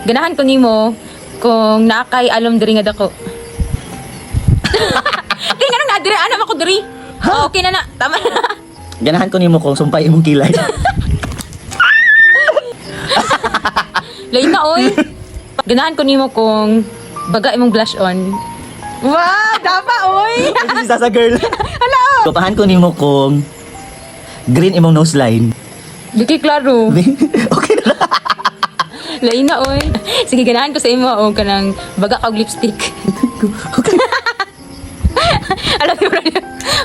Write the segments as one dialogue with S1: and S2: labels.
S1: Ganahan ko nimo kung nakay alom diri nga dako. Di nga na diri ana ako diri. Okay na na, tama na.
S2: Ganahan ko nimo kung sumpay imong kilay.
S1: Lain na oy. Ganahan ko nimo kung baga imong blush on. Wow, dapa oy.
S2: Kasi sa girl.
S1: Hala.
S2: Tupahan ko nimo kung green imong nose line.
S1: Liki klaro.
S2: Okay na.
S1: Lain na oy. Sige ganahan ko sa imo o kanang baga kag lipstick. Alam mo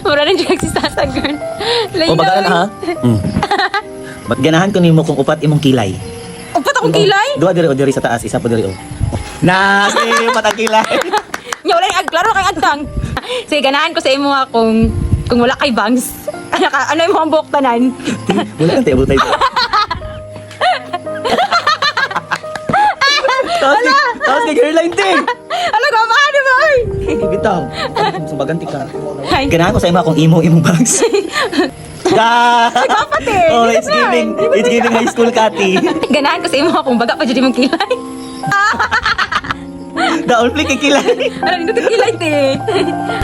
S1: mura rin dyan si Sasa girl. Lain
S2: O baga na ha. Ganahan ko nimo kung upat imong kilay.
S1: Upat akong kilay?
S2: Dua diri o diri sa taas, isa po diri o. Na, sige, patang kilay.
S1: Nya wala yung klaro kay agtang. Sige ganahan ko sa imo ha kung wala kay bangs. Ano yung mga buhok tanan?
S2: Wala nang tayo butay. Tapos kay girl line din.
S1: Ala ko paano ba oy?
S2: Bitaw. Sumaganti ka.
S1: Hi.
S2: Ganahan ko sa imo kung imong bags.
S1: Kapatid.
S2: Oh, it's giving high school Kati.
S1: Ganahan ko sa imo kung baga pa jud imong kilay.
S2: Daon flick kay kilay.
S1: Ano nindot yung kilay te?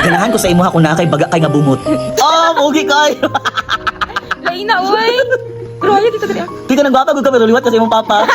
S2: Ganahan ko sa imo kung naa kay baga kay nga bumot. Oh, pogi kay.
S1: Lain na oy. Pero ayo dito dito.
S2: Di ka nang gwapa gud ka pero liwat ka sa imong papa.